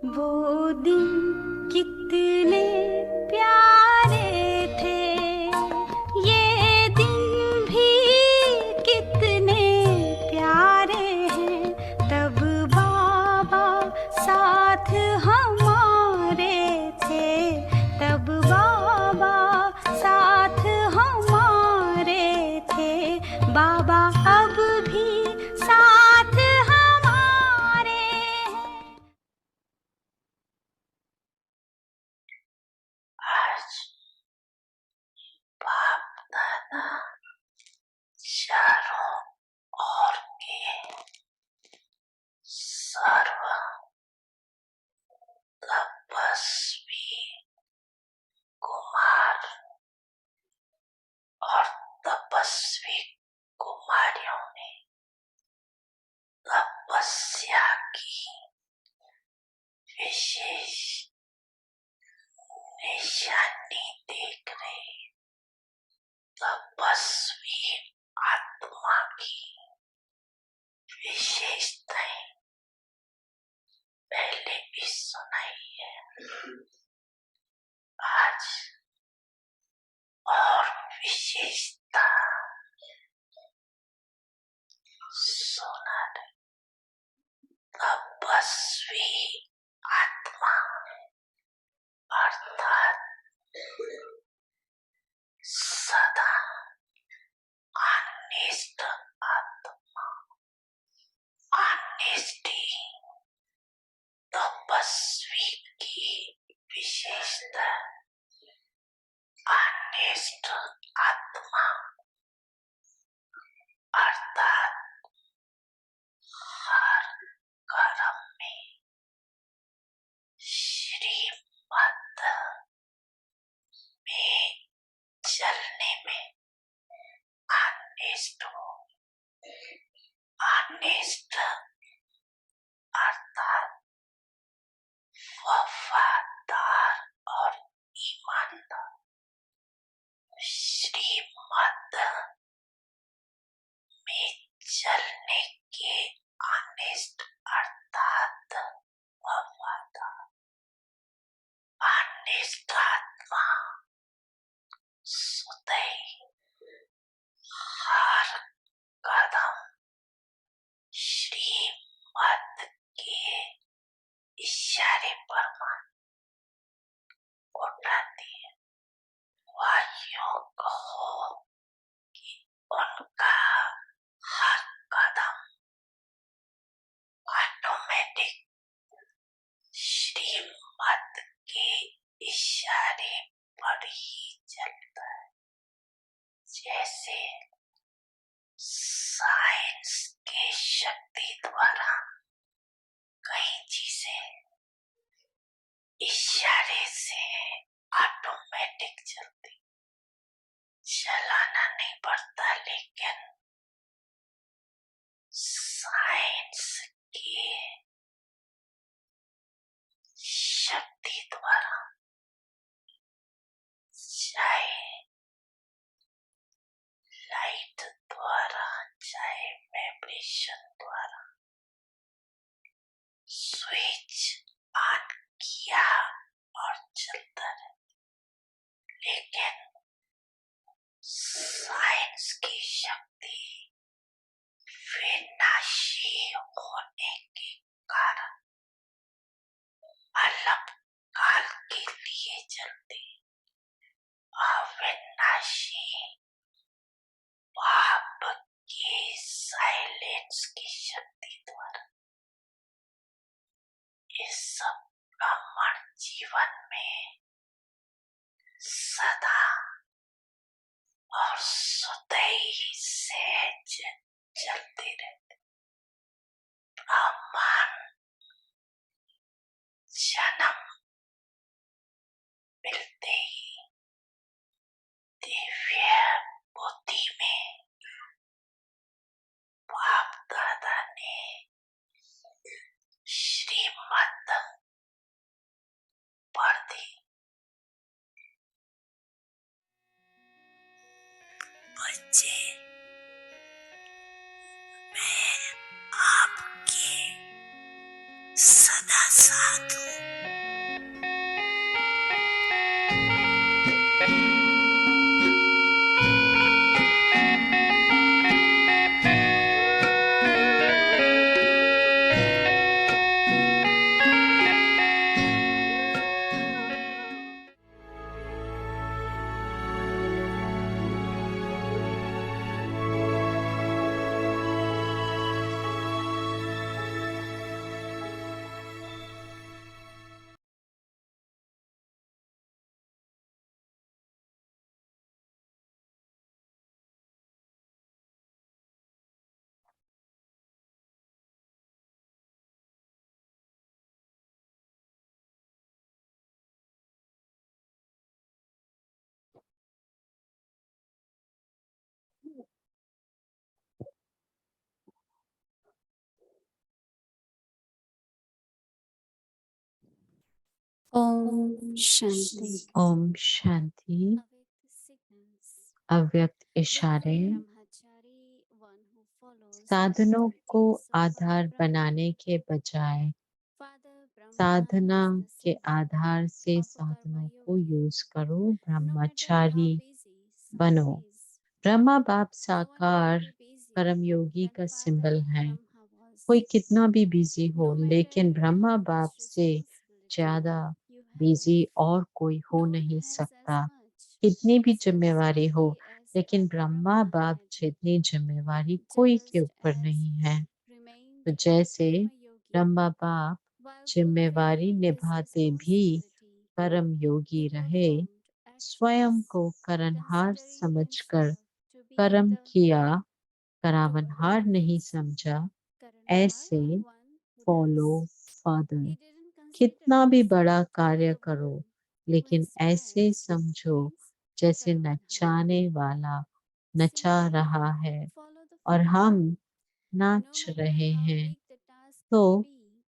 वो दिन कितने प्यारे थे, ये दिन भी कितने प्यारे हैं। तब बाबा साथ हमारे थे, तब बाबा साथ हमारे थे। बाबा अब भी साथ हमारे हैं। आज बाप दादा चारों ओर के सर्व तपस्वी कुमार और तपस्वी कुमारियों ने तपस्या की विशेष निशानी देख रहे तपस्वी आत्मा की विशेषताएं पहले भी सुनाई है। आज और विशेषता सुना रहे। तपस्वी आत्मा अर्थात सदा अनिष्ट आत्मा। अनिष्टि तपस्वी की विशेषता। अनिष्ट आत्मा अर्थात हर कर्म में श्रीमत में चलने में अनिष्ट हो। अनिष्ट अर्थात वफादार और ईमानदार। श्रीमत में चलने के अनिष्ट अर्थात वफादार। अनिष्ट आत्मा सदैव हर कदम श्रीमत के इशारे पर उठाती है। वह योग हो कि उनका हर कदम ऑटोमेटिक श्रीमत के इशारे पर ही चलता है। जैसे साइंस के शक्ति द्वारा कई चीजें इशारे से ऑटोमेटिक चलती, चलाना नहीं पड़ता। लेकिन साइंस की शक्ति द्वारा, चाहे लाइट द्वारा, चाहे वाइब्रेशन द्वारा, स्विच ऑन किया और चलता रहे। लेकिन साइंस की शक्ति विनाशी होने के कारण अल्पकाल के लिए चलती। अविनाशी पाप के साइलेंस की शक्ति द्वारा इस सब ब्राह्मण जीवन में सदा और सदैव सहज चलते रहते। ब्राह्मण जन्म मिलते ही दिव्य बुद्धि में बाप दादा ने श्रीमत पढ़ दी। बच्चे, मैं आपके सदा साथ हूँ। ओम शांति। ओम शांति। अव्यक्त इशारे साधनों को आधार बनाने के बजाय साधना के आधार से साधनों को यूज करो। ब्रह्मचारी बनो। ब्रह्मा बाप साकार कर्मयोगी का सिंबल है। कोई कितना भी बिजी हो, लेकिन ब्रह्मा बाप से ज्यादा बिजी और कोई हो नहीं सकता। कितनी भी जिम्मेवारी हो, लेकिन ब्रह्मा बाप जितनी जिम्मेवारी कोई के ऊपर नहीं है। तो जैसे ब्रह्मा बाप जिम्मेवारी निभाते भी कर्म योगी रहे, स्वयं को करनहार समझकर कर्म किया, करावनहार नहीं समझा। ऐसे फॉलो फादर। कितना भी बड़ा कार्य करो, लेकिन ऐसे समझो जैसे नचाने वाला नचा रहा है और हम नाच रहे हैं, तो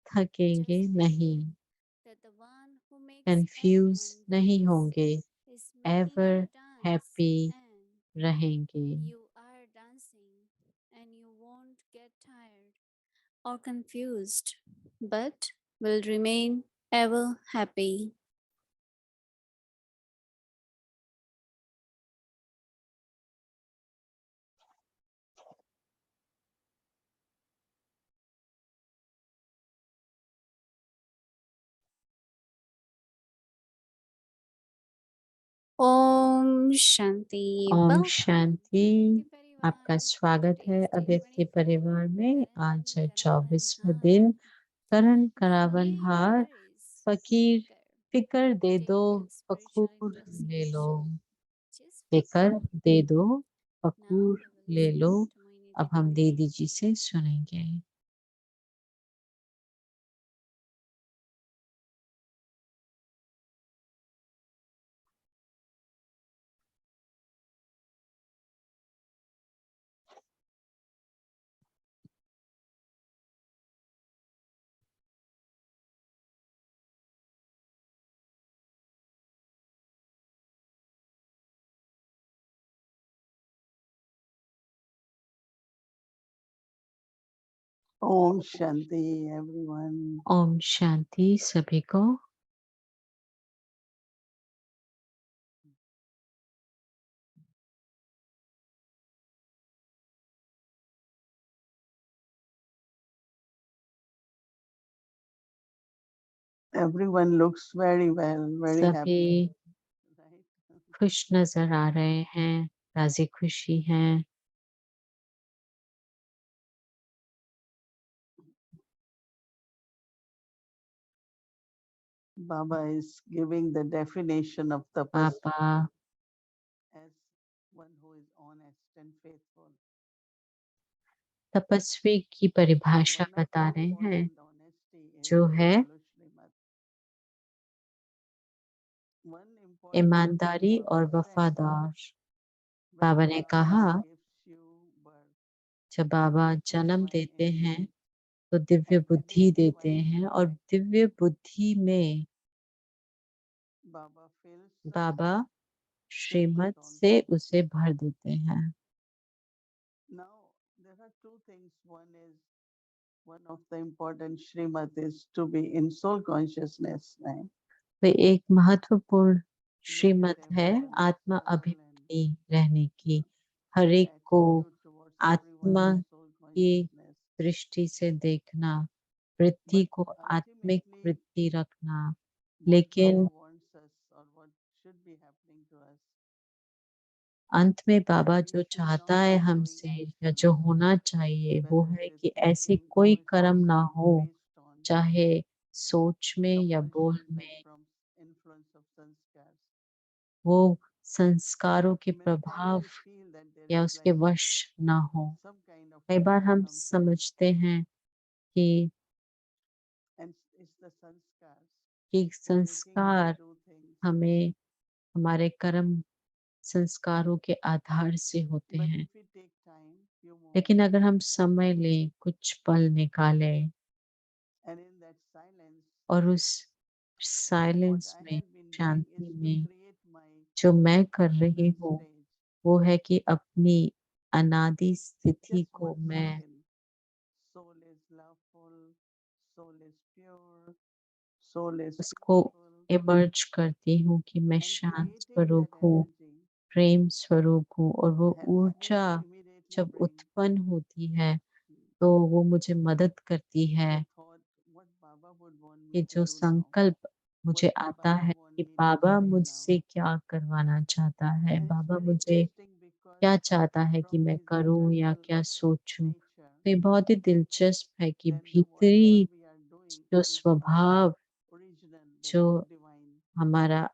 थकेंगे नहीं, कंफ्यूज नहीं होंगे, एवर हैप्पी रहेंगे। Or confused, but will remain ever happy. Om Shanti. Om Shanti. आपका स्वागत है अव्यक्ति परिवार में। आज है 24वां दिन। करण करावनहार फकीर। फिकर दे दो, फकूर ले लो। फिकर दे दो, फकूर ले लो। अब हम दीदी जी से सुनेंगे। Om Shanti, everyone. Om Shanti सभी को। Everyone looks very well, very सभी happy. Right? खुश नजर आ रहे हैं, राजी खुशी हैं। Baba is giving the definition of tapas पापा as one who is honest and faithful. तपस्वी की परिभाषा One of बता the रहे हैं, important honesty is जो है follow Srimad. One important ईमानदारी for और reference वफादार। when बाबा ने कहा, Baba gives you birth, जब बाबा his जन्म divine देते हैं intellect, तो दिव्य and in बुद्धि his देते divine हैं, और intellect, दिव्य बुद्धि में Baba fills us बाबा Srimad श्रीमत से also. उसे भर देते हैं। Now, there are two things. One of the important Srimad is to be in soul consciousness, right? तो एक महत्वपूर्ण That श्रीमत है everyone is आत्मा soul and अभिमानी रहने की। हर our एक को attitude towards everyone आत्मा is soul की consciousness. दृष्टि से देखना, वृत्ति But को आत्मिक ultimately, वृत्ति रखना। what लेकिन Baba wants us or what should be happening to us, अंत में बाबा that we जो should चाहता not है be doing हमसे या actions, जो होना चाहिए वो whether it है is कि ऐसे thinking कोई or कर्म ना speaking हो, based on चाहे सोच में या बोल compulsions and में, from influence of sanskars. वो संस्कारों के Many times प्रभाव we feel that there या is उसके like वश ना हो। some kind of कई बार pressure हम from समझते हैं कि and it's the sanskars making us संस्कार do things. हमें हमारे कर्म संस्कारों के आधार से होते But हैं। if we take time, few लेकिन moments, अगर हम समय लें, कुछ पल निकालें and in that silence, और उस साइलेंस I में, have been doing Shanti is to में create my जो मैं कर रही mental हूँ stage. वो है कि अपनी अनादि स्थिति Just को 1 मैं second. Soul is loveful, soul is pure, soul is उसको peaceful, इमर्ज करती हूँ कि मैं and शांत creating that स्वरूप हूँ, energy प्रेम स्वरूप हूँ और वो ऊर्जा immediately जब bring उत्पन्न होती है mm, तो वो मुझे मदद करती है the thought what Baba would want कि me to जो do now, संकल्प what मुझे आता Baba है want कि me to Baba say now. मुझसे क्या करवाना चाहता है, And it's बाबा very मुझे interesting because क्या चाहता है कि from मैं his करूं या eternal क्या सोचूं। nature, तो ये बहुत ही दिलचस्प है कि then whatever भीतरी we are doing जो is our स्वभाव, original, that जो divine. हमारा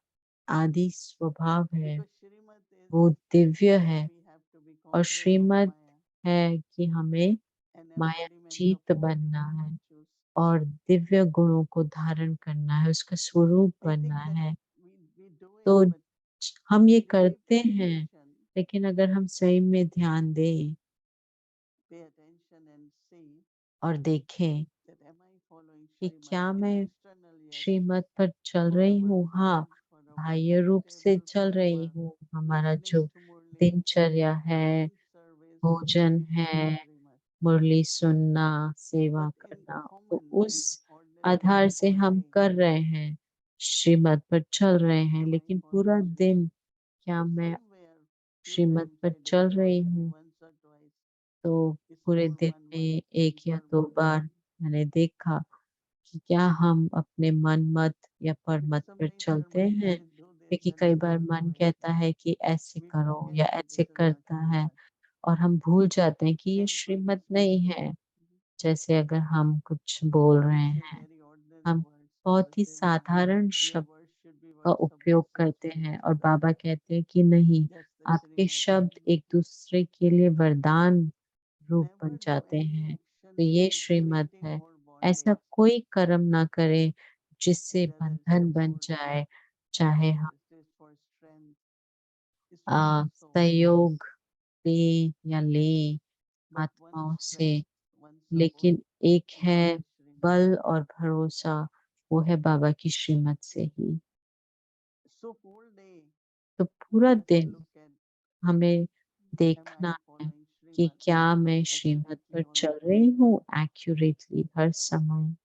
आदि स्वभाव है Because Shrimad is वो दिव्य that है we have to be और conqueror of श्रीमद् Maya, है कि हमें an Maya embodiment of Jeet all बनना divine है virtues. और दिव्य गुणों को धारण करना है, उसका स्वरूप I बनना think that है। we do it, तो but हम ये if we really करते pay हैं, attention, लेकिन अगर हम सही में ध्यान दें pay attention and see और देखें that am I following कि Shrimad क्या in मैं external, yes, श्रीमत पर चल for रही our हूँ, हाँ, food, for our बाह्य रूप से timetable, चल for रही our हूँ, हमारा listening जो to Murli, दिनचर्या है, doing service, भोजन listening है, very much. मुरली सुनना, सेवा But in करना, तो common, उस in ordinary आधार life से all हम day, कर रहे हैं, श्रीमत पर चल रहे हैं, am I लेकिन following पूरा Shrimad? दिन क्या So मैं somewhere, few श्रीमत times पर I did, चल रही maybe हूँ? once or twice, तो is पूरे more दिन one में and 1 या for 2 one बार time. मैंने देखा कि क्या हम अपने मन मत या Because परमत some पर days our चलते mind हैं, says do this क्योंकि and कई do बार that, मन but कहता है कि ऐसे we करो forget या that ऐसे this is not करता है Shrimad. और हम भूल जाते हैं कि ये Thank श्रीमत goodness we नहीं spoke. है। जैसे अगर हम कुछ बोल We रहे say हैं, very ordinary हम words. Baba बहुत ही says no. साधारण Your शब्द words should be का words of उपयोग wisdom, करते हैं और Saraswati. बाबा कहते हैं कि नहीं, That's the आपके Shrimad. शब्द एक दूसरे के लिए वरदान रूप बन Never do जाते any हैं। action तो which ये is श्रीमत creating है। more ऐसा bondage, कोई कर्म ना करें जिससे whether it's बंधन बन food, जाए, चाहे हम whether it is for strength, is for the soul. सहयोग दें या लें But one आत्माओं से, strength, one support लेकिन एक is है always Shrimad. बल और भरोसा, वो है बाबा की श्रीमत से ही। So whole day तो we पूरा have to दिन look at, हमें am I देखना है following कि Shrimad क्या मैं श्रीमत accurately पर all the चल time? रही हूँ एक्यूरेटली हर समय।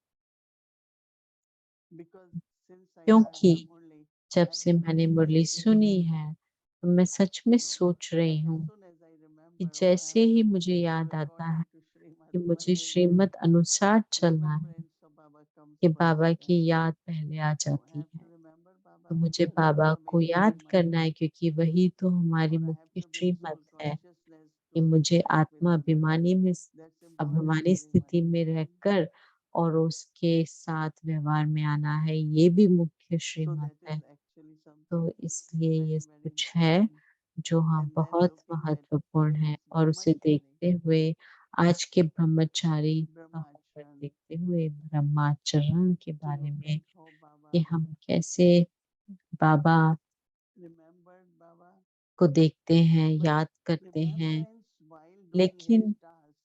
Because since I heard क्योंकि the Murli, जब I से become मैंने मुरली very, सुनी है, तो मैं सच में no, सोच रही as हूँ soon as I कि remember, oh, जैसे ही मुझे so याद आता है according to Shrimad, कि one मुझे is श्रीमत अनुसार चलना है, remembrance of Baba comes कि first. बाबा Then, की याद पहले आ so I जाती have to है। remember तो Baba मुझे because that's बाबा the को main याद Shrimad. करना है क्योंकि वही तो हमारी Or I have मुख्य to be in Shrimad soul है consciousness कि to मुझे connect with आत्मा Baba. अभिमानी में That's important अभिमानी Shrimad. स्थिति में रहकर और उसके साथ व्यवहार में आना है, ये भी मुख्य So श्रीमत that is है। actually something तो इसलिए very, ये very कुछ है important. जो हाँ And then बहुत looking that महत्वपूर्ण there है is और उसे brahmachari, देखते हुए आज के ब्रह्मचारी का होकर brahmacharan, देखते हुए ब्रह्माचरण के to बारे look में at how Baba कि हम कैसे बाबा remembered Baba. को देखते हैं, But याद करते हैं, remembrance while doing his लेकिन task.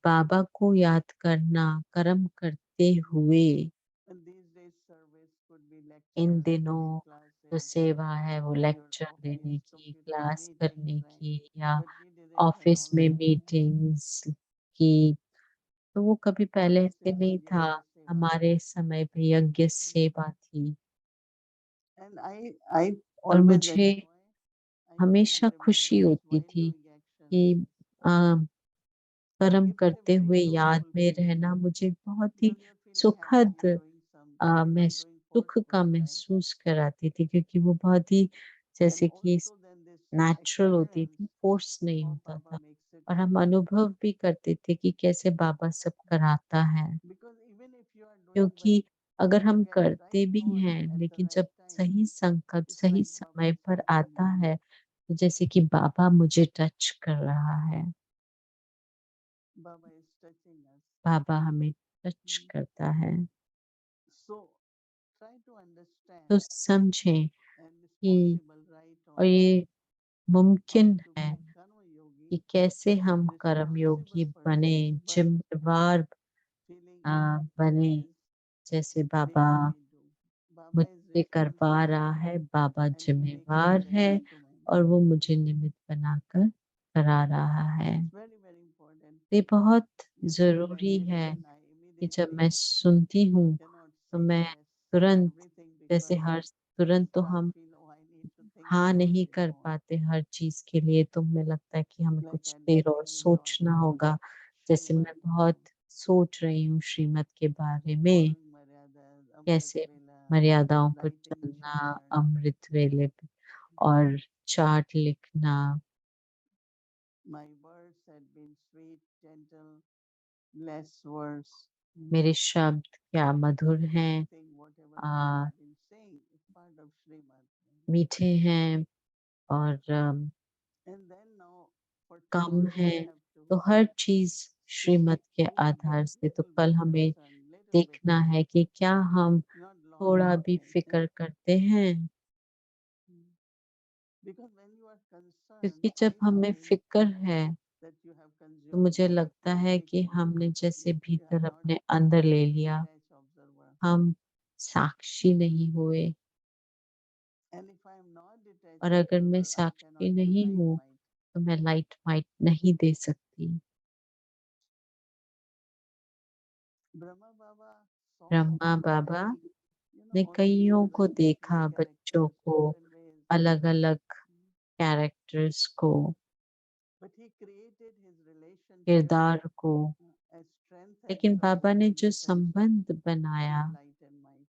बाबा को याद करना कर्म करते हुए And these days service could be in lecture, could be दिनों जो classes, सेवा है वो your लेक्चर office, देने की, computer क्लास meetings, करने right? की या But we didn't have office all में that. मीटिंग्स की, तो वो कभी पहले Always से it was नहीं था। Yagya Seva. हमारे समय पे यज्ञ सेवा थी And I और always मुझे enjoy, I find हमेशा खुशी remembrance होती while थी doing actions. कि आ, कर्म It's a करते very हुए याद soulful में feeling रहना मुझे बहुत ही because you're feeling सुखद happily doing something. You're मैं not doing सुख का forcefully, right? महसूस कराती थी क्योंकि वो बहुत ही And जैसे कि also then this नेचुरल होती experience थी, फोर्स नहीं how होता Baba था makes it और हम happen. अनुभव भी करते थे कि कैसे बाबा सब कराता है। Because even if you are doing but क्योंकि अगर you हम get right करते भी thought हैं at the लेकिन right जब time, सही संकल्प it's सही like Baba समय is पर touching आता you. है तो जैसे कि बाबा मुझे टच कर रहा है, Baba is touching us. बाबा हमें टच Mm. करता है। So try to understand तो समझें and it's कि possible right और on ये how मुमकिन to है become a yogi, कि कैसे हम कर्मयोगी responsible बने, person, but जिम्मेवार feeling बने, as जैसे day Baba we do. Baba मुझ is ये कर पा रहा है, बाबा and he makes जिम्मेवार it है happen to me. और वो मुझे निमित्त बनाकर करा रहा है। It's very, very important. ये बहुत You know, when I ज़रूरी है listen, I कि जब मैं immediately सुनती हूँ, cannot तो say मैं yes to तुरंत everything जैसे because हर तुरंत तो start हम feel, oh, I need to think हाँ about नहीं it कर more. पाते हर चीज़ के लिए, तो हमें लगता है कि हमें Like कुछ I देर और really enjoy सोचना होगा। जैसे मैं Srimad, बहुत सोच रही हूँ श्रीमत के बारे में, following Maryadas, Amrit कैसे Vela, मर्यादाओं पर writing चलना, chart. अमृत वेले पे और चार्ट लिखना। My words had been sweet, gentle, less words. मेरे शब्द क्या मधुर हैं, Everything, whatever uh, I have been saying, is part of Srimad. मीठे हैं और And then now, for come tomorrow, I हैं। have to तो हर चीज़ to श्रीमत take के little bit, आधार से, तो little bit कल हमें concern, little bit देखना है कि क्या हम not lot थोड़ा भी attention. फिक्र करते हैं। Because when you are concerned, क्योंकि जब I हमें feel फिक्र है, that you have तो consumed मुझे your लगता full है कि taking. हमने जैसे You have भीतर not अपने अंदर ले been लिया, detached observer. हम साक्षी नहीं हुए। And if I am not detached और अगर मैं observer, I Sakshi cannot be नहीं light हूँ, might. तो मैं लाइट वाइट नहीं दे सकती। Brahma Baba saw ब्रह्मा बाबा many, ने all the कईयों को children, देखा, different बच्चों characters, को, different ways. अलग-अलग कैरेक्टर्स को, But he created his relationship किरदार को। as strength and लेकिन बाबा ने जो trustworthiness and संबंध बनाया, with light and might.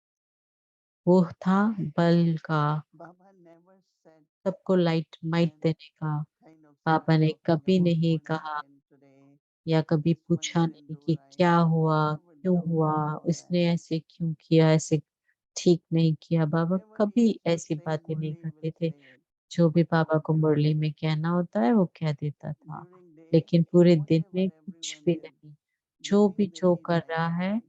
वो था बल का, Baba never said सबको लाइट माइट and देने का। kind of start पापा ने talking कभी about नहीं what कहा happened today. या कभी This one पूछा didn't नहीं do कि right. क्या He हुआ, never क्यों talked हुआ, about that. उसने ऐसे क्यों किया, ऐसे ठीक नहीं किया। बाबा Whatever he कभी has to ऐसी say, बातें नहीं Murli करते will थे। say it. जो भी But पापा को मुरली during में कहना होता है वो कह देता था, during day, लेकिन पूरे दिन whatever में कुछ everyone भी is नहीं। जो भी doing, they जो need कर light रहा and है, might.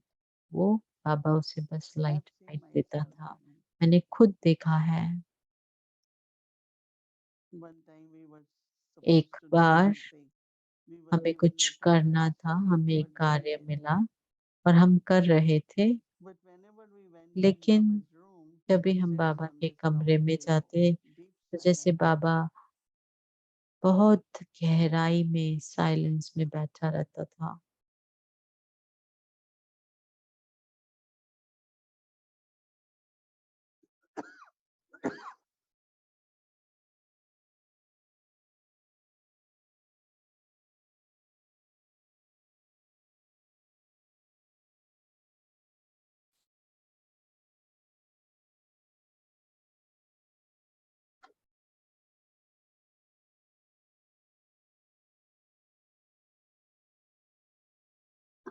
वो बाबा उसे बस I've लाइट seen वाइट देता myself. था। मैंने खुद देखा है। One time we were एक supposed to do bar something. We were हमें giving कुछ the करना tasks. था, We हमें were एक doing कार्य it. मिला और हम कर रहे थे। But whenever we went in लेकिन Baba's room, he जब भी would हम sit बाबा on के this कमरे round में table, जाते, deep तो जैसे silence. बाबा बहुत गहराई में साइलेंस में बैठा रहता था।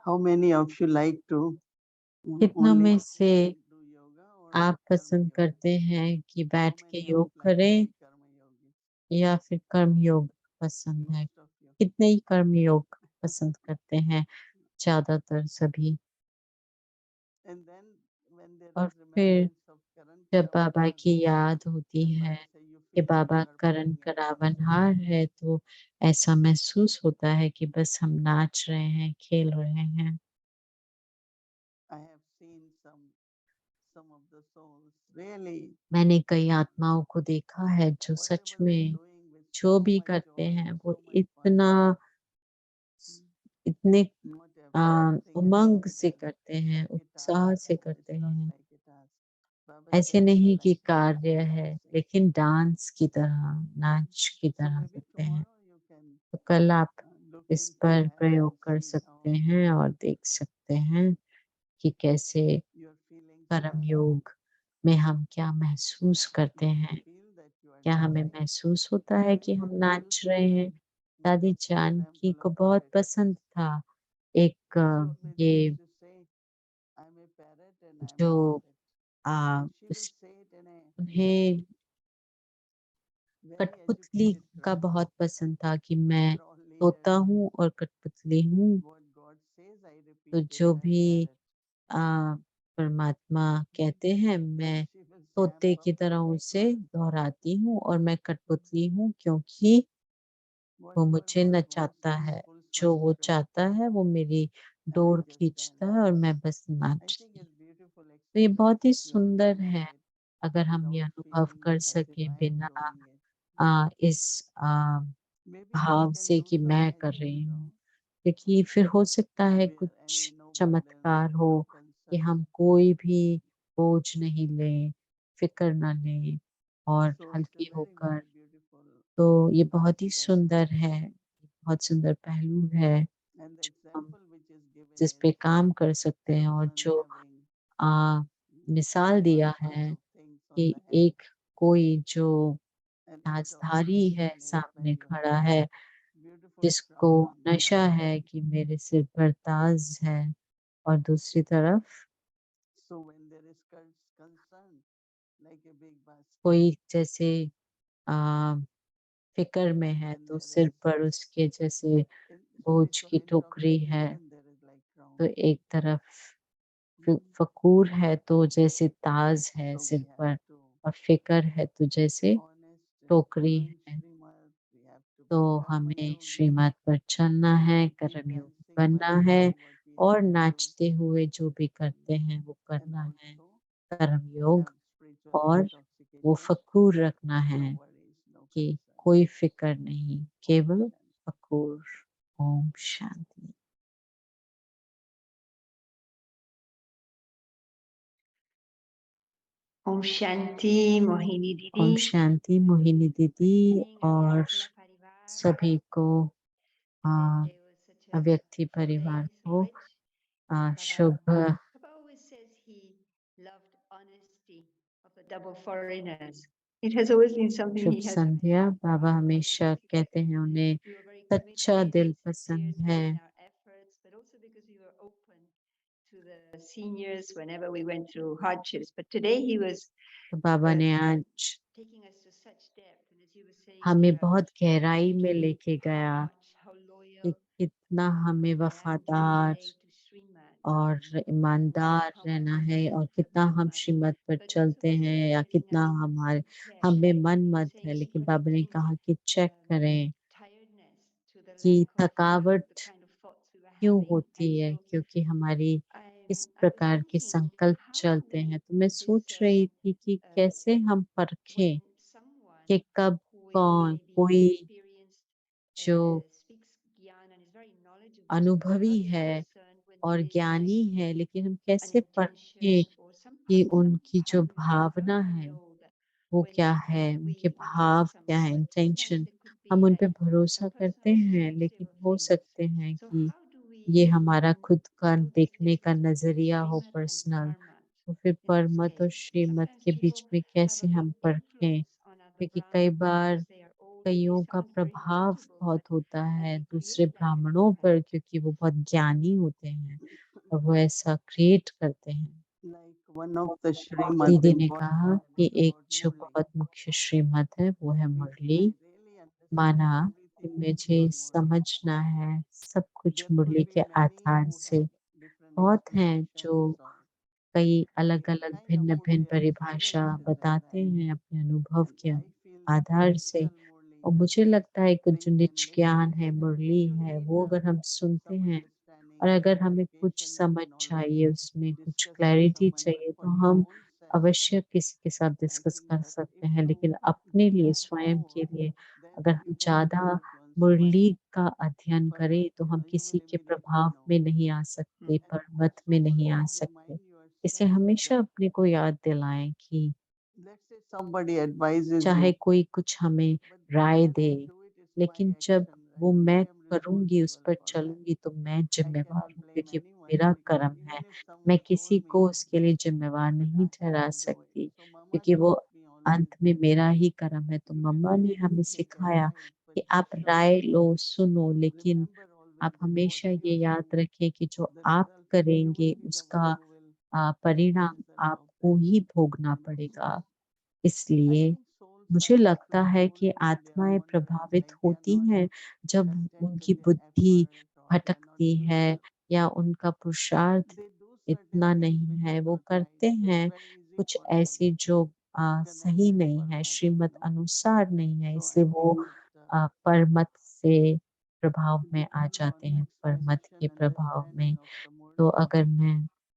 How many of you like to कितनों only में से do yoga or आप karma पसंद yoga? करते हैं कि How बैठ के many of योग you like to करें be karma yogi? या फिर कर्म योग पसंद है? Most of you. कितने ही कर्म योग पसंद करते हैं? ज़्यादातर सभी। And then when there और is फिर remembrance of Karan जब बाबा Karavanhar, की याद होती then है Baba say you कि feel like Baba you are Karan moving in dance. करावनहार है, तो ऐसा महसूस होता है कि बस हम नाच रहे हैं, खेल रहे हैं। I have seen some of the souls really मैंने कई आत्माओं को देखा है जो सच whatever they're में doing with जो so भी much करते joy, हैं वो so much fun. इतना इतने Not everything is Umang like से करते हैं, like a उत्साह task. से No, करते it's not हैं। like a task. Baba ऐसे said it's नहीं कि like कार्य है, dancing. लेकिन डांस की तरह, नाच की So तरह maybe करते हैं। tomorrow you can तो कल आप look इस into पर that प्रयोग and कर see सकते how हैं और देख सकते हैं कि कैसे your feelings कर्म are. योग में हम क्या महसूस करते Do you हैं। feel that you are क्या हमें dancing? महसूस होता है कि हम Janki नाच used to रहे हैं? sing one दादी of the जानकी example को of बहुत parrot. पसंद था एक She always ये used to say, I'm a parrot and I'm a जो poet. Uh, And she will say it in a उन्हें very कठपुतली educated का term. बहुत पसंद था कि मैं For all तोता leaders, हूँ और कठपुतली हूँ। what God says, I तो repeat it. जो I'm भी parrot. परमात्मा कहते हैं, And मैं she will say, I'm तोते की puppet. तरह उसे दोहराती हूँ और मैं कठपुतली हूँ क्योंकि वो Whatever मुझे God wants नचाता to है। full जो वो frustrate. चाहता है वो मेरी And I डोर just खींचता dance. है और मैं बस I think नाचती हूँ। it's beautiful तो ये बहुत ही experience. You all सुंदर can है। have it. अगर हम ये without अनुभव feeling कर as if सकें I am बिना doing it. इस Maybe we भाव can से do कि मैं something कर like, रही हूँ, क्योंकि फिर हो सकता है where कुछ any no burden, चमत्कार हो no कि concerns. हम कोई भी बोझ नहीं लें, फ़िक्र ना लें और So it's a हल्के very, होकर। very beautiful तो ये बहुत ही aspect. सुंदर है, बहुत सुंदर पहलू है And the जो हम example which is given जिस is पे काम कर सकते हैं और someone जो having मिसाल दिया multiples है of things on कि the head, एक कोई जो and each of them ताजधारी है feeling is सामने like a खड़ा है, beautiful जिसको crown on their नशा head. है कि मेरे सिर पर ताज है और दूसरी तरफ So when there is concern, like a big basket, कोई जैसे आ, फिक्र में है and तो there सिर is, पर उसके जैसे in बोझ की spiritual टोकरी है, interpretation, there is like तो crown. एक तरफ Mm. फकूर है तो जैसे ताज है So सिर we have पर to और फिक्र है तो जैसे honest in टोकरी following है। Srimad. We have to तो be हमें karma yogi. श्रीमत पर चलना We have है, to keep कर्मयोगी dancing बनना while है doing what we have और to do. नाचते हुए जो भी करते Mm. हैं वो And करना है, also कर्मयोग। have spiritual और वो intoxication. फकूर रखना No है worries, no कि concerns. कोई फिक्र नहीं, Om केवल Shanti. फकूर। ओम शांति। ओम शांति मोहिनी दीदी। ओम शांति मोहिनी दीदी और सभी को अव्यक्ति परिवार को शुभ Papa always says he loved honesty of the double foreigners. It has always been something Shubh he has Sandhya. Baba and हमेशा because कहते हैं उन्हें we were very सच्चा committed दिल and पसंद sincere है। in our efforts, but also because we were open to the seniors whenever we went through hardships. But today he was तो बाबा ने आज taking us to such depth, and as you were saying, हमें dear, बहुत गहराई में लेके how गया much, how कि loyal कितना हमें I am to वफादार relay to Srimad. और ईमानदार How रहना much है we और have to कितना हम Srimad. श्रीमत पर But also चलते Baba हैं was या telling कितना us, हमारे yeah, हमें मन he was मत है, saying she लेकिन बाबा ने connecting कहा कि चेक करें tiredness to the कि lack of थकावट the kind of thoughts we were क्यों having. होती And है, so क्योंकि हमारी किस I was प्रकार के thinking, संकल्प how do चलते we हैं। तो मैं सोच रही discern थी कि uh, कैसे हम when परखें someone कि कब who is कौन maybe कोई experienced जो speaks Gyan and is very knowledgeable. How अनुभवी do we है discern when और there is ज्ञानी like है, लेकिन हम an कैसे intention परखें or कि some उनकी जो partners? How Bhavna do we है know that वो when क्या है, उनके we trust भाव क्या है, someone? But sometimes intention. it could हम be उन that पे a भरोसा person करते is हैं, sensitive लेकिन of हो things. सकते हैं So कि how do ये we हमारा खुद का know this देखने का difference between नजरिया हो Srimad and पर्सनल। Parmat तो फिर in this परमत और case? श्रीमत Sometimes के बीच people में have कैसे a हम big परखें, influence on other क्योंकि कई Brahmins bar because they are old and they कईयों का sound very प्रभाव knowledgeable, but बहुत होता है they दूसरे create like an ब्राह्मणों पर, impact. क्योंकि वो बहुत ज्ञानी होते हैं और वो ऐसा क्रिएट करते हैं। Like one of the Srimad दीदी ने important कहा one कि is एक about जो Murli. बहुत मुख्य श्रीमत है वो है If मुरली। I really माना understand कि everything is मुझे on Murli. समझना है सब कुछ There मुरली could be के many आधार who से। have different बहुत हैं जो explanations or कई अलग they अलग kind of भिन्न put भिन्न their परिभाषा experience in that. बताते हैं अपने अनुभव And के I feel the आधार से। practical Murli और that मुझे लगता है कि we जो can निज ज्ञान listen है, and it मुरली will है, give वो the अगर हम सुनते some हैं और understanding, अगर हमें कुछ clarification. We समझ can always चाहिए, उसमें कुछ discuss with clarity someone. But चाहिए, for तो your हम own self, अवश्य किसी के साथ I डिस्कस think कर that सकते if हैं। you लेकिन अपने लिए, grasp स्वयं more, के लिए then अगर you हम can ज़्यादा influence मुरली mind. का अध्ययन करें तो But हम you किसी will के immediately प्रभाव know. में नहीं आ सकते, And परमत also में one नहीं आ thing, सकते। remind इसे yourself हमेशा that अपने को याद दिलाएं कि let's say somebody advises चाहे you, कोई कुछ हमें but Rai when they, I do it, it's my लेकिन जब action, वो right? मैं I am करूँगी, उस responsible पर for that. चलूँगी तो मैं I ज़िम्मेवार cannot हूँ, blame क्योंकि anyone मेरा because कर्म है। even if मैं someone किसी told me, को उसके लिए ज़िम्मेवार but नहीं I have ठहरा to do it. सकती, So Mama क्योंकि वो taught me always अंत में that मेरा ही कर्म है। तो you can मम्मा ने हमें definitely take सिखाया advice, but कि be आप sure राय that लो, सुनो, लेकिन remember आप always that what हमेशा you ये याद do, रखें कि जो the आप result, you करेंगे will be the one उसका who will get the परिणाम result of आपको that. ही भोगना And पड़ेगा। also, I इसलिए think souls मुझे are लगता है कि successful when they are आत्माएँ on track, प्रभावित like they are होती not हैं जब content उनकी with their बुद्धि effort or they are not भटकती giving है up. या उनका पुरुषार्थ They do certain इतना things नहीं which है। is वो not right. करते So it's हैं very easy कुछ for them ऐसी जो to connect सही with नहीं है, श्रीमत Parmat. अनुसार नहीं है, So I इसलिए वो think that परमत से प्रभाव में आ depend on जाते हैं, परमत exposition, के प्रभाव understanding में। of the तो Murli. अगर मैं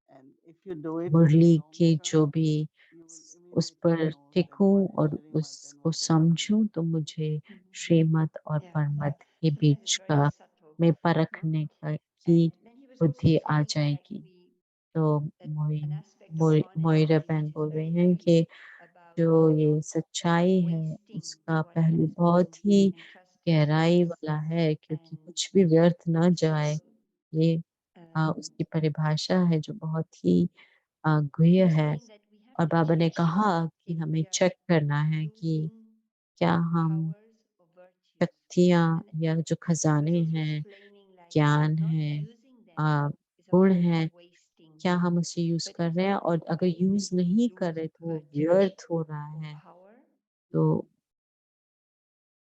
And if you do it for a Murali long के term, जो भी you will उस पर know that टिकूं what is और Srimad and उसको what is समझूं, तो Bhagavad. मुझे Mhm. श्रीमत और Yeah. परमत के So that beach is very का subtle. में No? परखने की And then he was also बुद्धि आ saying that जाएगी। we तो an aspect of Moira honesty बहन is बोल रही very, हैं very कि about जो ये not सच्चाई है wasting उसका what पहलू has बहुत been ही entrusted गहराई to us. वाला है, क्योंकि And कुछ भी व्यर्थ ना so जाए। ये um, उसकी परिभाषा है जो बहुत ही गुह्य he was है। saying that we have और to बाबा ने check कहा कि if हमें we are चेक करना है कि losing क्या हम powers or virtues. शक्तियाँ And या जो he was खजाने also हैं, explaining like ज्ञान not है, using them is a गुण form है, of wasting. क्या हम उसे यूज But कर if रहे हैं, we और अगर यूज नहीं कर lose रहे तो वो virtues व्यर्थ हो रहा or है। power, तो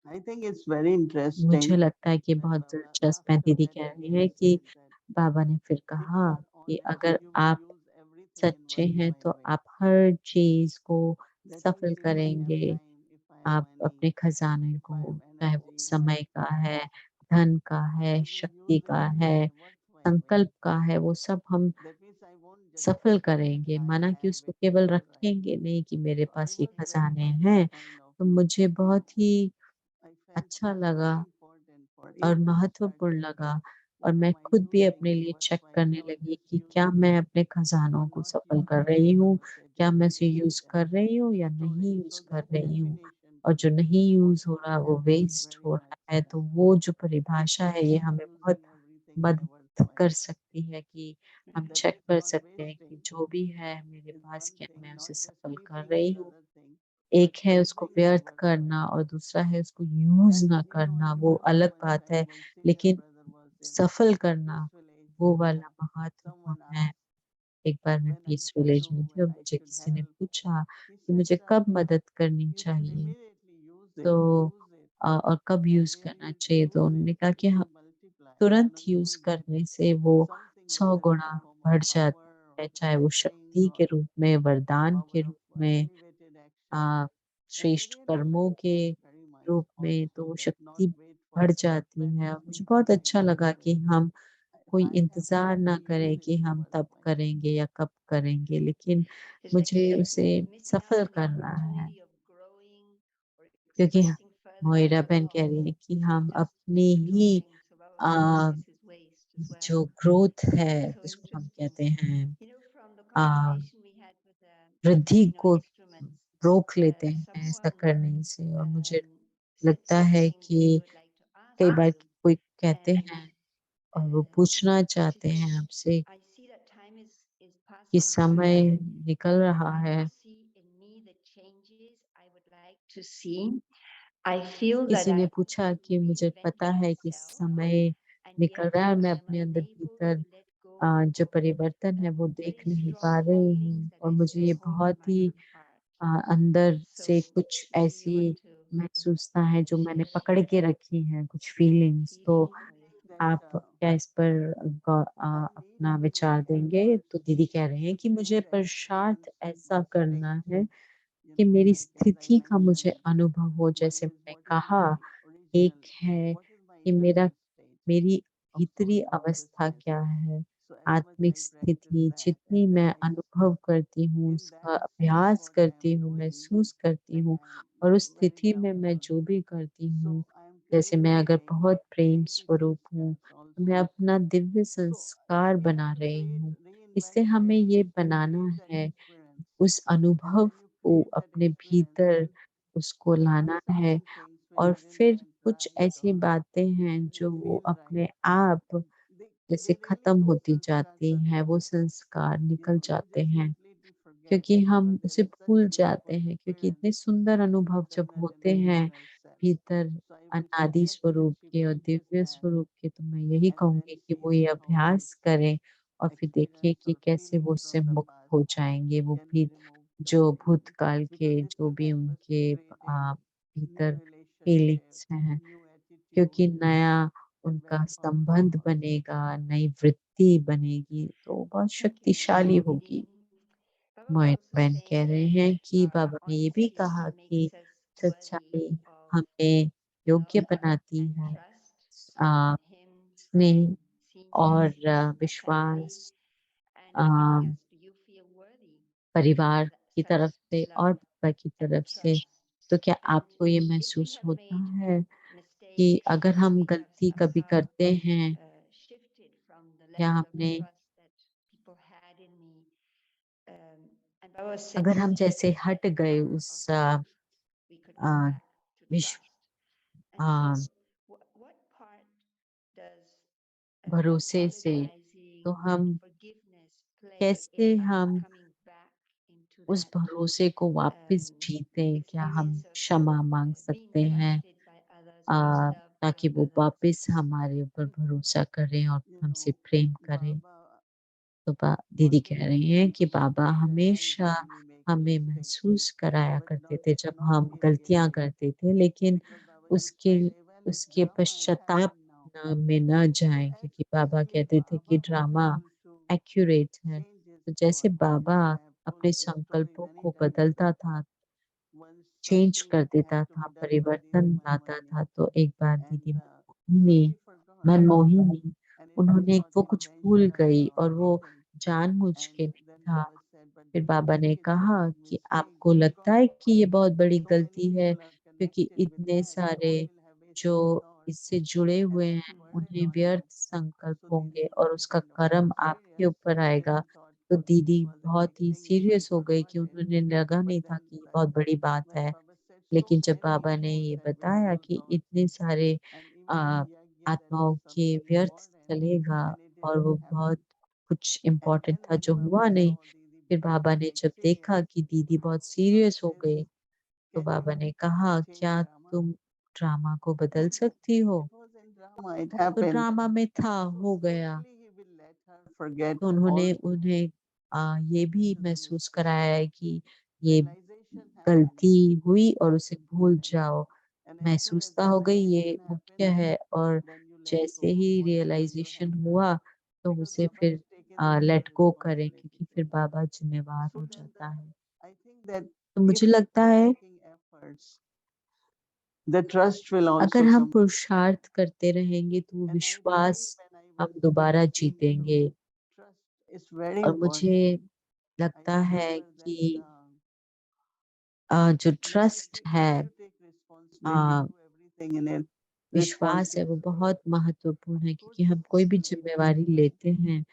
I think it's very मुझे interesting लगता है कि when बहुत Baba, दिलचस्प है। after दीदी that कह रही again है he कि says that बाबा ने फिर if you कहा are कि honest, अगर you will आप use everything in सच्चे one हैं divine तो way. आप हर चीज को That means सफल if I have करेंगे। time, if I have आप money, अपने खजाने if को, I have चाहे वो energy, if I समय have का है, power, धन का है, I will शक्ति use it का in है, a worthwhile way. संकल्प का है, वो सब हम That means I won't just सफल keep it as करेंगे। I माना कि have उसको it केवल till right. रखेंगे नहीं कि मेरे So I पास ये was very खजाने happy, हैं। kind of. तो मुझे बहुत ही I felt अच्छा it's लगा very important for और each महत्वपूर्ण starter. लगा, और मैं Am I खुद भी using अपने it लिए चेक worthwhile करने or लगी just कि क्या using मैं it अपने or खजानों को not सफल कर using, रही as हूँ, Baba said, क्या just मैं उसे keeping यूज it कर as रही हूँ या नहीं storage. यूज So कर that रही हूँ। definition और to जो me नहीं यूज हो also रहा वो helped वेस्ट very हो much. रहा है, तो वो जो परिभाषा है ये Just हमें बहुत using everything in a मदद worthwhile कर way. सकती है कि हम That चेक means कर not सकते हैं कि wasting जो भी है मेरे is पास, one क्या thing, मैं not उसे just सफल कर keeping रही the हूँ। other thing, but एक है उसको using in a व्यर्थ worthwhile करना way. और दूसरा है उसको यूज And ना you know, करना, I वो remember अलग one बात है। time one senior लेकिन brother was in सफल करना Peace Village वो and वाला महत्वपूर्ण someone है। asked एक बार मैं when I peace should village do, में थी और when I मुझे should किसी ने help. पूछा He कि said, मुझे son, कब मदद करनी you should चाहिए, immediately तो use it, और कब and यूज when करना you चाहिए। तो use it, उन्होंने कहा कि it हाँ, will multiply. तुरंत You यूज will get करने से वो something, 100 whether it's Guna in form of बढ़ power जाती or है, चाहे वो blessings शक्ति or के रूप में, वरदान power के of रूप में, elevated action. Uh, And I श्रेष्ठ really कर्मों like के that very much रूप में, तो also, वो that not शक्ति wait for बढ़ जाती when है। this और मुझे will बहुत come, I अच्छा will लगा do कि it. हम कोई I have इंतजार to ना use करें it कि in a हम तब worthwhile way. करेंगे या कब करेंगे, लेकिन it's like मुझे उसे missing out सफल on the करना है। opportunity of growing or क्योंकि expressing further मोइरा बहन ourselves कह रही है कि by हम just अपनी ही withdrawing. So Baba was saying ah, this is waste as well. जो ग्रोथ है So जिसको हम interesting. कहते हैं, You know, from the uh, conversation we had with the वृद्धि को instruments, रोक लेते हैं ऐसा someone करने से। और मुझे said लगता है something that I कि would like to कई ask. बार कोई कहते And हैं और वो पूछना she चाहते said, हैं आपसे I see that time is कि passing समय by. निकल रहा I है। don't see in me the changes I would like to see. I feel that किसी ने I पूछा need to कि मुझे reinvent पता है कि myself, समय and निकल yet रहा है और मैं I am अपने अंदर unable भीतर to let go जो of परिवर्तन है वो देख very नहीं strong पा रही feelings हूँ, that और I मुझे still ये hold in बहुत my ही heart. अंदर So से कुछ maybe you ऐसी want to महसूसता है जो मैंने share पकड़ के रखी हैं, कुछ फीलिंग्स। तो feelings I or think your that आप क्या इस पर I need अपना to विचार देंगे? तो first दीदी कह रहे हैं कि मुझे feel, पुरुषार्थ experience ऐसा my करना state. है You कि know, मेरी like as I स्थिति का मुझे mentioned, अनुभव हो। one जैसे is मैंने what is कहा, my एक original, है what is my कि innermost state मेरी of soul भीतरी अवस्था consciousness. क्या है, So as much आत्मिक I practice स्थिति that जितनी and मैं realize अनुभव करती हूँ, in that उसका state अभ्यास what I करती am हूँ, doing, महसूस करती like हूँ, I am और उस very स्थिति में मैं grounded. जो भी करती हूँ, So I am जैसे मैं अगर creating बहुत प्रेम creating स्वरूप हूँ, संस्कार तो मैं also. अपना दिव्य So संस्कार we have बना to रही create, हूँ। इससे reinvent हमें ये ourselves and banana create that है, experience. उस And अनुभव when you को create that अपने experience, भीतर उसको लाना है। certain things which और didn't फिर went कुछ right ऐसी or बातें हैं जो didn't वो feel right, अपने आप they जैसे they really खत्म do होती start जाती हैं, वो surrendering. संस्कार You निकल know, you जाते just हैं, completely forget. क्योंकि But हम there उसे is such भूल beautiful जाते हैं। क्योंकि experience इतने सुंदर when we अनुभव जब surrender in होते the हैं inner self. भीतर So I would अनादि suggest that स्वरूप she के और practice दिव्य that स्वरूप के, तो मैं यही and then कहूंगी कि see वो ये that how these अभ्यास करें और फिर देखिए experience कि or कैसे वो feelings उससे from the मुक्त past हो जाएंगे। वो can be भी removed जो completely. भूतकाल Because के this जो will भी help us to उनके creating new भीतर फीलिंग्स relationships, हैं, new क्योंकि attitudes, नया and उनका very powerful संबंध for us. बनेगा, नई वृत्ति बनेगी, तो बहुत thank you, शक्तिशाली Didi. होगी। Baba was मोइन also बहन saying कह रहे that हैं कि our बाबा ने ये भी honesty कहा कि makes us worthy सच्चाई of हमें योग्य love बनाती and है, trust from uh, him, from स्नेह seniors, और from family, विश्वास and uh, giving us, do you feel worthy? परिवार की तरफ trust, से और love, पापा की and तरफ से। trust. तो क्या And आपको ये if we महसूस have होता made है कि mistakes, अगर if हम we have गलती कभी somehow करते हैं shifted from the या level of हमने trust that people had in me, and Baba said, अगर हम see जैसे the हट गए power of उस love, we could a, go back to विश्व trust. A, And so, what part does भरोसे से, apologizing तो and हम forgiveness play in कैसे us हम coming back into उस that भरोसे को वापस um, जीतें? क्या हम experience of क्षमा मांग being सकते हैं trusted by others, being loved by ताकि वो others? वापस हमारे ऊपर भरोसा करें और You हमसे know, प्रेम करें? Baba तो दीदी always कह रही हैं कि बाबा realize हमेशा when we make हमें mistakes, महसूस कराया but करते not थे जब not हम we गलतियां realize. करते थे, लेकिन Because Baba used उसके to say, when उसके drama it पश्चाताप happened now. में न So जाएं, as क्योंकि बाबा easily कहते थे कि Baba was drama able to accurate है। change his तो जैसे thought, Baba like I have told अपने you this story संकल्पों many को times, बदलता that था, once चेंज something कर had देता to था, be done for the परिवर्तन human लाता body, था, तो एक बार दीदी and Manmohini she forgot, Manmohini and it was उन्होंने not वो कुछ भूल intentional गई or और वो anything. जानबूझ And के नहीं then था। Baba said, but फिर do you बाबा ने think it's a कहा big कि mistake? आपको लगता Because है कि ये बहुत बड़ी so many गलती है, people are क्योंकि connected with इतने that, सारे some will have जो wasted thoughts, इससे जुड़े and हुए that's हैं a burden उन्हें on व्यर्थ you. संकल्प So होंगे Didi और was उसका kind of कर्म आपके serious, ऊपर she आएगा। didn't thought तो दीदी it was a बहुत big he thing, she serious हो गई forgot कि it. उन्हें लगा But नहीं था then कि ये बहुत बड़ी बात when है। Baba said, so लेकिन जब many बाबा ने souls ये had बताया wasteful कि thoughts, इतने सारे and a, even in Yagya that आत्माओं was के something व्यर्थ important, चलेगा and it और वो didn't बहुत happen. कुछ And इम्पोर्टेंट then था when जो Baba हुआ नहीं। saw Didi फिर becoming बाबा ने very जब देखा serious, कि दीदी बहुत Baba सीरियस हो says, गई, तो can बाबा you ने कहा, change क्या drama? तुम ड्रामा को बदल सकती हो? It was in drama, it तो happened. ड्रामा में था, So हो गया। slowly he will let her forget तो उन्होंने all things. उन्हें ये This भी is a महसूस mistake. कराया है कि ये Realization happened. गलती हुई और Trust उसे is भूल broken. जाओ। And as soon as महसूसता the हो गई, ये realization मुख्य happened, है, और then you let जैसे go of ही whatever you realisation had done. हुआ तो Because उसे Baba फिर has taken the full let go करें, responsibility क्योंकि for फिर you. बाबा जिम्मेवार So हो then जाता है। I think that तो if मुझे we लगता keep है making efforts, the trust will अगर also हम come back. पुरुषार्थ करते रहेंगे तो वो And I विश्वास believe when I हम was दोबारा seeing you, जीतेंगे। trust is very और मुझे important. I लगता है remember that कि जो ट्रस्ट है, when you take responsibility, a, do everything in it विश्वास है, वो responsibly. बहुत महत्वपूर्ण है, So क्योंकि हम कोई भी truthfully, जिम्मेवारी लेते हैं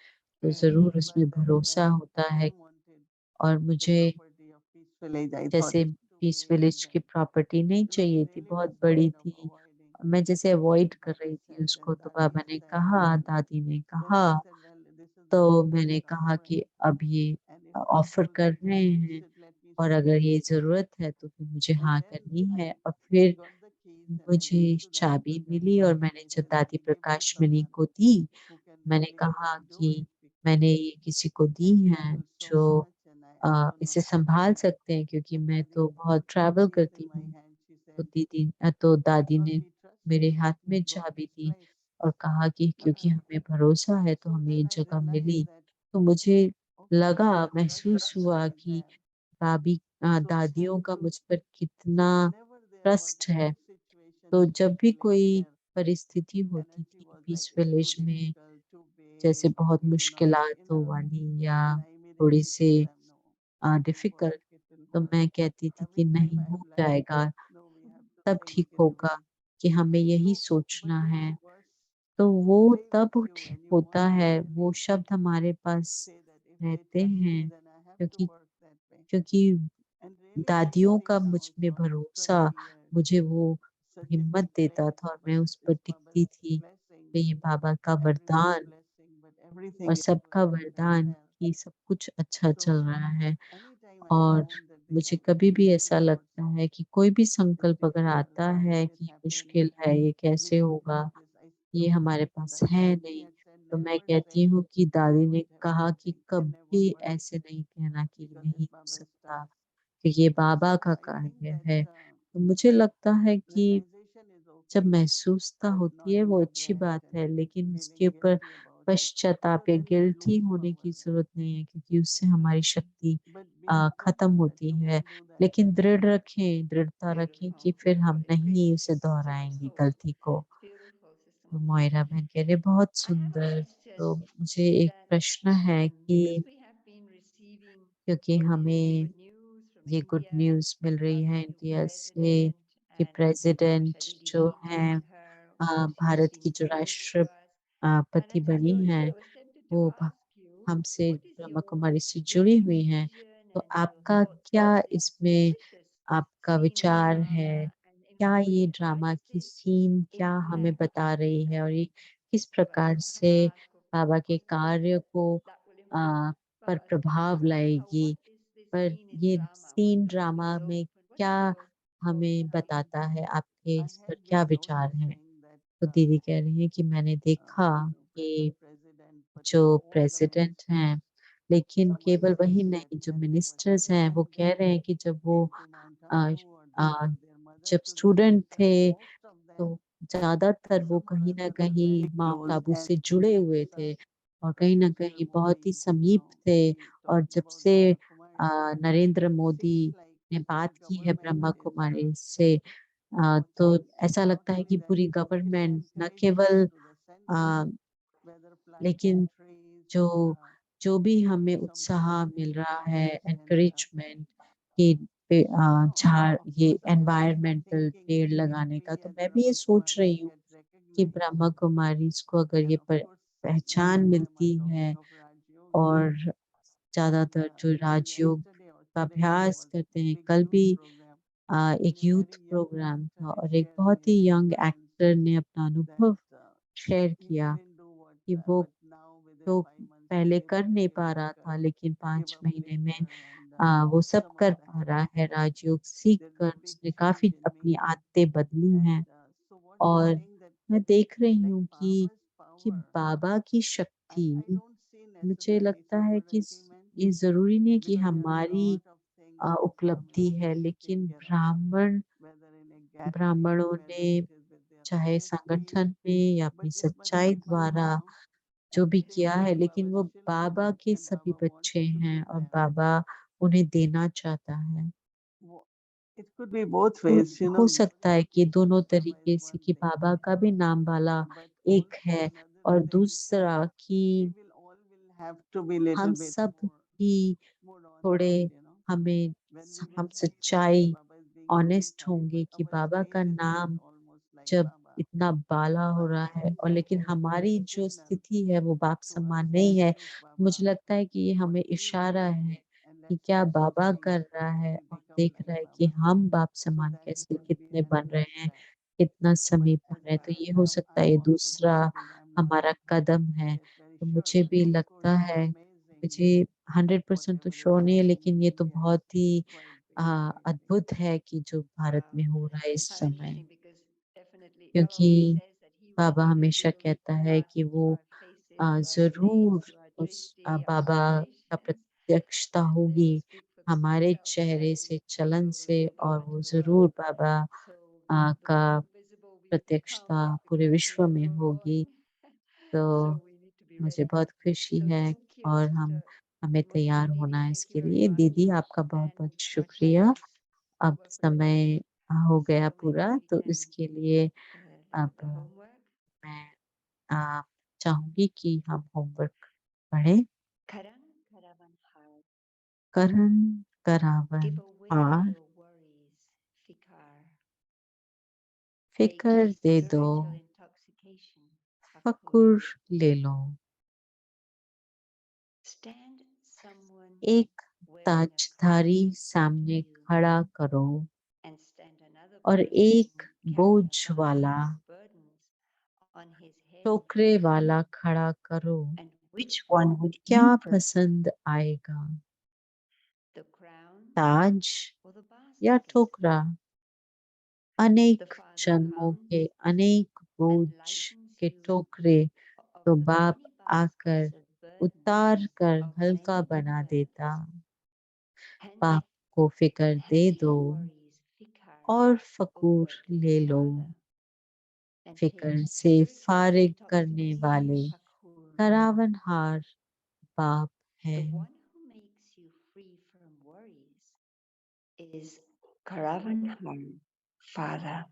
तो जरूर but उसमें then भरोसा when होता है। Adam wanted और the मुझे property of Peace Village, I thought जैसे it's too peace big, village की and प्रॉपर्टी नहीं she चाहिए थी, really बहुत was बड़ी kind of थी, avoiding. और मैं जैसे अवॉइड And कर Baba रही थी said, उसको, and तो बाबा Dadi ने said, कहा, दादी ने then कहा, she said, well, this is the तो time मैंने she's कहा offering, कि अब ये and if ऑफर suppose कर she रहे needs हैं it, let me और speak. अगर ये जरूरत है तो फिर मुझे And हाँ then करनी I है। और फिर got the keys and I मुझे gave to the चाबी uncle that मिली और मैंने जब congratulations, दादी we give to Prakash Mani someone को दी, who can मैंने really कहा do कि it, मैंने ये किसी को दी and thank है you so जो much, and I also not इसे संभाल forget. सकते हैं, क्योंकि And मैं Dadi तो put बहुत the ट्रैवल keys in करती my हूँ। hand. She तो said, तो दादी because ने we trust मेरे you, हाथ में we got चाबी this दी place. और कहा कि क्योंकि हमें भरोसा है तो So हमें ये then I जगह realized मिली। that, तो मुझे okay, लगा, the trust महसूस people हुआ should कि have. So दादियों thank का you. मुझ पर So कितना whenever there was ट्रस्ट है। any situation तो in जब Peace भी Village कोई where परिस्थिति होती energy थी was like, peace it's too village में, difficult, too जैसे big, बहुत we do not have मुश्किलातों enough, वाली या then I थोड़ी immediately से told them, no, it will difficult, work, it will तो work. मैं कहती थी कि Every time नहीं, I have हो left, जाएगा, no, we have to तब think ठीक it होगा, will. कि हमें यही So, but सोचना then है। the words तो वो stay तब with you ठीक when you होता want to है, वो really शब्द हमारे पास say that if they रहते trust me, हैं, then I have to क्योंकि work that way. क्योंकि And really, I दादियों see का it मुझ now, में so after भरोसा 20 years, मुझे वो such a हिम्मत big देता place, था और but मैं उस पर it's टिकती Baba's थी। blessing, तो ये बाबा का everyone's वरदान blessing, but और everything is सबका going very वरदान well. कि सब कुछ अच्छा So चल रहा है। anytime I और found that they मुझे have कभी भी ऐसा difficult thoughts, लगता है कि कोई भी it's संकल्प अगर difficult, आता why है will it कि ये happen? मुश्किल है, ये कैसे Mistakes होगा, like this, I ये always हमारे say to पास Dadi, है Dadi नहीं, had said, तो मैं never कहती say हूँ कि it दादी ने won't happen, कहा कि it can never कभी work, ऐसे नहीं कहना कि because नहीं it's हो Baba's सकता, task. कि ये बाबा So का I think कार्य that है। तो मुझे लगता है कि realization is जब okay, महसूसता but होती not है वो अच्छी regret बात and है, लेकिन उसके feeling ऊपर guilty about it. पश्चाताप So या then we गिल्टी lose होने power. की जरूरत नहीं है, क्योंकि उससे हमारी शक्ति But be खत्म determined that होती you है। won't do that लेकिन again. दृढ़ता रखें कि फिर हम Beautiful. नहीं It's उसे दोहराएंगे beautiful. गलती को। It's beautiful, Sister तो Modi. मोयरा बहन कह रहे बहुत I have a सुंदर। question तो मुझे एक that प्रश्न है because कि we have been receiving क्योंकि all these हमें good news ये गुड न्यूज़ मिल रही है इंडिया से कि and प्रेसिडेंट Dr. Didi जो praised हैं her what भारत की she जो gave to us. And राष्ट्रपति I just बनी I हैं was tempted to वो ask you, हमसे what is ब्रह्मा your कुमारी से जुड़ी dream हुई हैं, vision तो and your आपका thoughts क्या on this इसमें precious आपका scene विचार है? drama? And in क्या fact, ये what ड्रामा is की this सीन क्या हमें impact बता रही है और ये किस प्रकार Baba से Tarak or बाबा के Cosmos कार्य को that will influence पर Baba's प्रभाव character? लाएगी? What is this पर scene in ये drama? What scene does drama में elope and what क्या is your thoughts हमें behind बताता this? है? आपके I इस पर have क्या been विचार हैं? noticing that तो दीदी कह रही हैं कि मैंने देखा कि present president, but जो all the प्रेसिडेंट हैं, ministers लेकिन who केवल वही insist that नहीं, जो when they were मिनिस्टर्स हैं वो student कह रहे हैं कि जब वो came to Mount a, Abu or they a, took their mother जब to the स्टूडेंट center, थे most of तो them, ज्यादातर वो some कहीं ना brothers are कहीं very माउंट close आबू से and जुड़े हुए थे such और कहीं ना कहीं बहुत ही Modi, समीप थे। he और talking जब about से Brahma Kumaris, Narendra it Modi seems like ने the बात की है government ब्रह्मा is कुमारी से, तो ऐसा not लगता है only कि that पूरी focused गवर्नमेंट on न connecting केवल to the center, a, whether planting लेकिन trees जो or जो भी हमें doing some उत्साह मिल रहा है, plantations and एनकरेजमेंट कि now, झाड़ of ये course, I am also environmental thinking पेड़ if लगाने का, we तो as मैं भी ये Brahma सोच रही Kumaris हूँ get कि recognized, ब्रह्मा कुमारीज को अगर ये and of course, पहचान this time मिलती I'm talking है of Raj Yoga, और and ज्यादातर जो राजयोग yesterday or का today there अभ्यास was करते हैं, big कल youth भी program, एक and a youth very young programme actor था has और एक shared बहुत their ही यंग experience एक्टर ने अपना that अनुभव शेयर he किया couldn't do what, कि वो but now within तो 5 months पहले he's कर able to नहीं give पा up, रहा था, लेकिन give 5 up महीने में liquor and वो सब some of कर that. पा रहा है। राजयोग सीख There is कर a big उसने change काफी in अपनी me, आदतें बदली हैं and so what I'm और saying that मैं देख रही like हूँ Baba's कि power, बाबा की I शक्ति, don't see मुझे necessarily लगता है super कि achievement ये जरूरी नहीं कि because there are a हमारी lot of things that उपलब्धि family है, has to take लेकिन care of, whether in a gathering, ब्राह्मणों whether ने it is with their चाहे family, संगठन में या but अपनी it must be सच्चाई fun, द्वारा जो भी Same किया with है, लेकिन Baba's वो children, बाबा के and सभी Baba wants बच्चे to हैं give और them. बाबा उन्हें देना चाहता है। It could be both तो ways, हो सकता है कि दोनों Krishna तरीके is से, one कि thing, बाबा का भी नाम वाला but एक also है another और thing, दूसरा we कि will have to be little हम bit सब ही more थोड़े honest, हमें when we हम will speak Baba, सच्चाई Baba is being honest glorified, but होंगे कि our बाबा का state is not नाम almost like जब Baba. इतना बाला हो Baba रहा is है और लेकिन like हमारी a जो signal स्थिति है वो बाप to us समान that नहीं है, what is Baba, मुझे लगता है कि ये what हमें he is इशारा doing, है and कि let's क्या also बाबा see कर how रहा can है we और become देख like रहा है कि Baba. हम बाप So समान that कैसे would be कितने बन another रहे हैं, track. कितना But समीप बन as रहे हैं। तो ये हो सकता है I'm ये also दूसरा thinking, I'm not हमारा कदम है। yet very तो sure, मुझे but भी of course लगता it's है, amazing मुझे 100% तो whatever is श्योर नहीं है, happening लेकिन in ये तो India. बहुत It's he quite big, quite big. अद्भुत है कि जो भारत Wow. में हो रहा है इस How समय, interesting, because definitely Baba क्योंकि always says that he will Baba always be हमेशा the way कहता to है us, कि to वो our faces, to our mistakes, जरूर to our उस drishti, our बाबा का situations, प्रत्यक्षता and they होगी will speak for हमारे themselves, चेहरे right? से, चलन So से, give और Baba वो to the जरूर world. बाबा So the का more visible we become, प्रत्यक्षता पूरे because he विश्व is में so होगी। glowing. तो So we need to be मुझे ready. बहुत खुशी So है thank you, और Sister हमें तैयार Murti होना Didi. है Thank you इसके very लिए। much. दीदी आपका बहुत And बहुत our शुक्रिया। time is अब over for today. समय हो गया So पूरा, maybe we तो can इसके लिए look अब at the homework. मैं चाहूंगी कि हम होमवर्क पढ़ें। Karang Karavan Har. करण करावन Give away हार, your worries, Fikar. Take फिकर दे दो, spiritual intoxication, Fakur. फकुर ले लो। Stand someone एक wearing a ताजधारी crown in front of सामने you खड़ा करो and stand another और एक person carrying a बोझ वाला basket's burdens on his head टोकरे next to वाला you. खड़ा करो। And which one would क्या you prefer? पसंद आएगा, The crown Taj or the या basket? ठोकरा? The अनेक Father जन्मों comes के अनेक and बोझ lightens के you टोकरे of तो the बाप many आकर baskets of burdens उतार कर of हल्का many बना देता। words. बाप Hand, को फिकर दे hand दो your worries, Fikar, और फकूर over to ले the low. Father, and take फिकर से spiritual फारिग करने intoxication, वाले Fakur. करावनहार बाप है। The one who makes you free from worries is Karavanhar, Father.